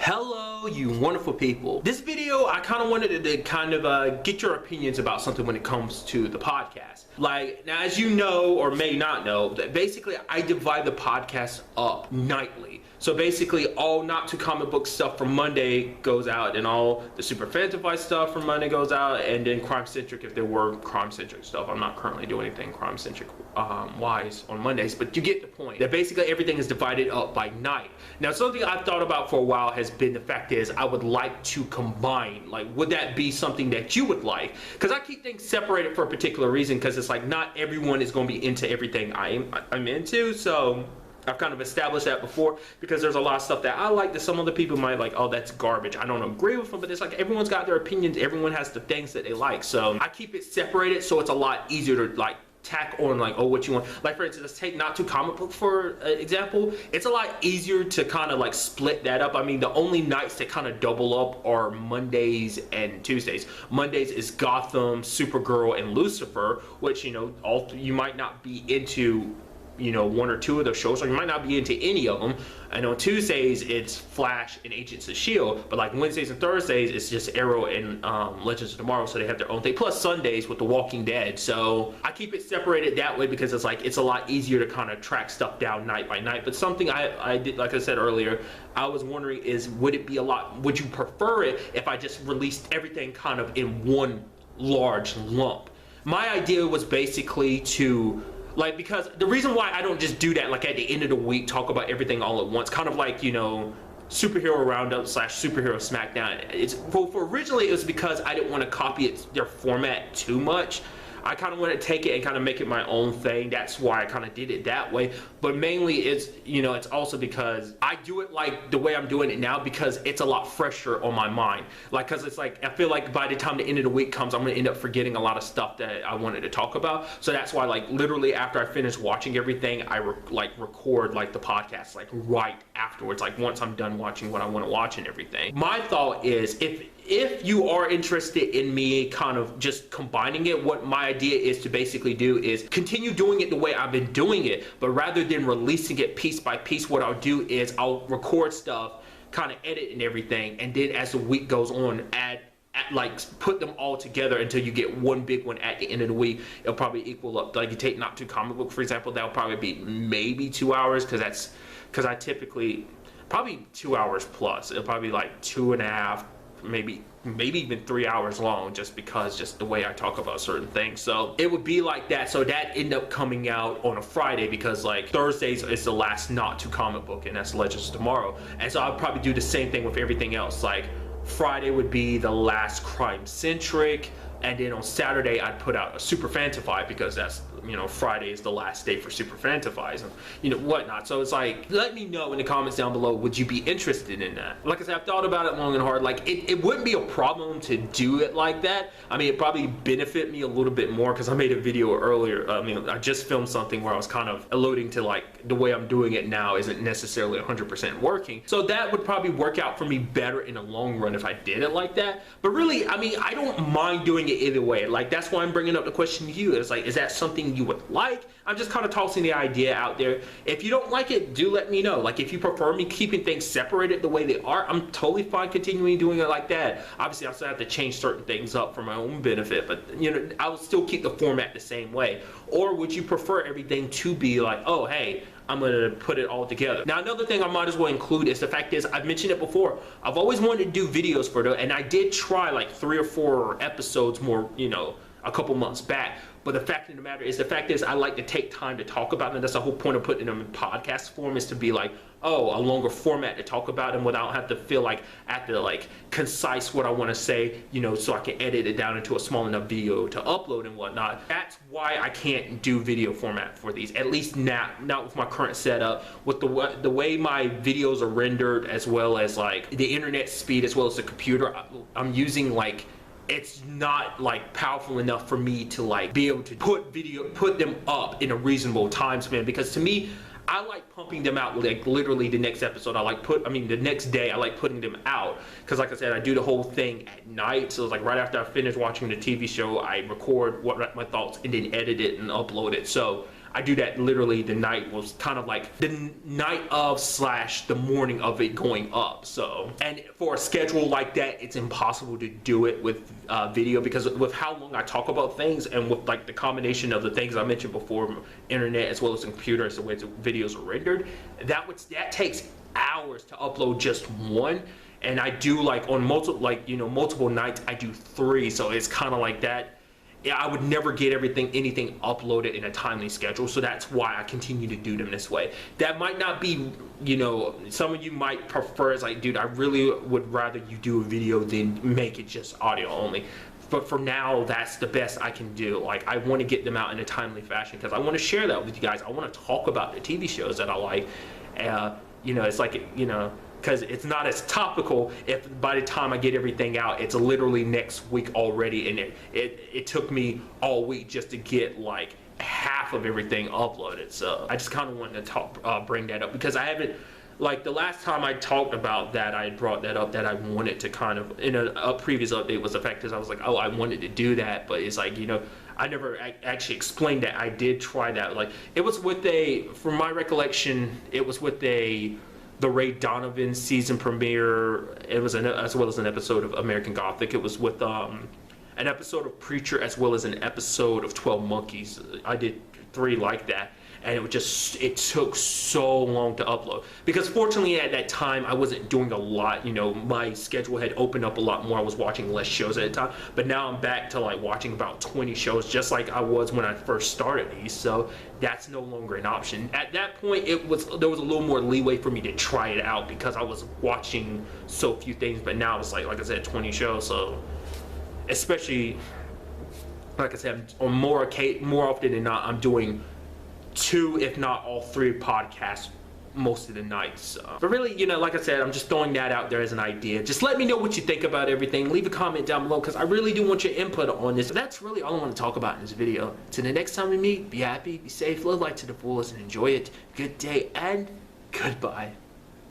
Hello, you wonderful people. This video, I kind of wanted to get your opinions about something when it comes to the podcast. Like, now as you know, or may not know, that basically I divide the podcast up nightly. So basically all not to comic book stuff from Monday goes out, and all the Super-Fanta-Fi stuff from Monday goes out, and then crime-centric if there were crime-centric stuff. I'm not currently doing anything crime-centric wise on Mondays, but you get the point. That basically everything is divided up by night. Now something I've thought about for a while has been the fact is I would like to combine. Like, would that be something that you would like? Because I keep things separated for a particular reason, because it's like not everyone is going to be into everything I'm into. So I've kind of established that before, because there's a lot of stuff that I like that some other people might like, oh, that's garbage, I don't agree with them. But it's like everyone's got their opinions, everyone has the things that they like. So I keep it separated so it's a lot easier to like tack on, like, oh, what you want. Like, for instance, let's take not too comic book for example. It's a lot easier to kind of like split that up. I mean, the only nights that kind of double up are Mondays and Tuesdays. Mondays is Gotham, Supergirl, and Lucifer, which, you know, you might not be into, you know, one or two of those shows, or you might not be into any of them. And on Tuesdays it's Flash and Agents of S.H.I.E.L.D., but like Wednesdays and Thursdays it's just Arrow and Legends of Tomorrow, so they have their own thing, plus Sundays with The Walking Dead. So I keep it separated that way because it's like it's a lot easier to kind of track stuff down night by night. But something I did, like I said earlier, I was wondering is, would you prefer it if I just released everything kind of in one large lump? My idea was basically to, like, because the reason why I don't just do that, like at the end of the week, talk about everything all at once, kind of like, you know, Superhero Roundup / Superhero Smackdown. It's for originally it was because I didn't want to copy their format too much. I kind of want to take it and kind of make it my own thing. That's why I kind of did it that way. But mainly it's, you know, it's also because I do it like the way I'm doing it now, because it's a lot fresher on my mind. Like, because it's like, I feel like by the time the end of the week comes, I'm going to end up forgetting a lot of stuff that I wanted to talk about. So that's why, like, literally after I finish watching everything, I record like the podcast like right afterwards, like once I'm done watching what I want to watch and everything. My thought is, if you are interested in me kind of just combining it, what my idea is to basically do is continue doing it the way I've been doing it, but rather than releasing it piece by piece, what I'll do is I'll record stuff, kind of edit and everything, and then as the week goes on, like put them all together until you get one big one at the end of the week. It'll probably equal up, like you take Not Too Comic Book for example, that'll probably be maybe 2 hours, because I typically probably 2 hours plus. It'll probably be like 2.5, maybe even 3 hours long, just because just the way I talk about certain things. So it would be like that. So that end up coming out on a Friday, because like Thursdays is the last Not Too Comic Book, and that's Legends of Tomorrow. And so I'll probably do the same thing with everything else. Like Friday would be the last crime centric, and then on Saturday I'd put out a Super-Fanta-Fi, because that's, you know, Friday is the last day for Super-Fanta-Fis and, you know, whatnot. So it's like, let me know in the comments down below, would you be interested in that? Like I said, I've thought about it long and hard. Like, it wouldn't be a problem to do it like that. I mean, it probably benefit me a little bit more, because I made a video earlier. I mean, I just filmed something where I was kind of alluding to like the way I'm doing it now isn't necessarily 100% working. So that would probably work out for me better in the long run if I did it like that. But really, I mean, I don't mind doing it either way. Like, that's why I'm bringing up the question to you. It's like, is that something you would like? I'm just kind of tossing the idea out there. If you don't like it, do let me know. Like, if you prefer me keeping things separated the way they are, I'm totally fine continuing doing it like that. Obviously, I still have to change certain things up for my own benefit, but, you know, I will still keep the format the same way. Or would you prefer everything to be like, oh, hey, I'm gonna put it all together? Now, another thing I might as well include is the fact is, I've mentioned it before, I've always wanted to do videos for it, and I did try like 3 or 4 episodes more, you know, a couple months back. But the fact of the matter is, I like to take time to talk about them. That's the whole point of putting them in podcast form, is to be like, oh, a longer format to talk about them without having to feel like I have to like concise what I want to say, you know, so I can edit it down into a small enough video to upload and whatnot. That's why I can't do video format for these, at least not with my current setup, with the way my videos are rendered, as well as like the internet speed, as well as the computer I'm using. Like, it's not like powerful enough for me to like be able to put them up in a reasonable time span, because to me, I like pumping them out like literally the next episode. The next day I like putting them out, because like I said, I do the whole thing at night. So it's like right after I finish watching the TV show, I record what my thoughts and then edit it and upload it. So I do that literally the night was kind of like the night of / the morning of it going up. So, and for a schedule like that, it's impossible to do it with video, because with how long I talk about things and with like the combination of the things I mentioned before, internet as well as the computer, as the way the videos are rendered, that takes hours to upload just one. And I do like on multiple nights I do 3, so it's kind of like that. Yeah, I would never get anything uploaded in a timely schedule, so that's why I continue to do them this way. That might not be, some of you might prefer, it's like, dude, I really would rather you do a video than make it just audio only. But for now, that's the best I can do. Like, I want to get them out in a timely fashion because I want to share that with you guys. I want to talk about the TV shows that I like. It's like, because it's not as topical if by the time I get everything out, it's literally next week already, and it took me all week just to get like half of everything uploaded. So I just kind of wanted to bring that up, because I haven't, like the last time I talked about that, I brought that up, that I wanted to kind of, in a previous update was the fact that I was like, oh, I wanted to do that, but it's like, I never actually explained that I did try that. Like, it was with from my recollection, it was with the Ray Donovan season premiere. It was as well as an episode of American Gothic. It was with an episode of Preacher as well as an episode of 12 Monkeys. I did 3 like that, and it took so long to upload, because fortunately at that time I wasn't doing a lot. My schedule had opened up a lot more. I was watching less shows at a time, but now I'm back to like watching about 20 shows, just like I was when I first started these. So that's no longer an option. At that point, there was a little more leeway for me to try it out because I was watching so few things. But now it's like I said, 20 shows. So especially, like I said, on more often than not, I'm doing 2, if not all 3 podcasts most of the nights. But really, like I said, I'm just throwing that out there as an idea. Just let me know what you think about everything. Leave a comment down below, because I really do want your input on this. That's really all I want to talk about in this video. Till the next time we meet, be happy, be safe, live life to the fullest, and enjoy it. Good day and goodbye.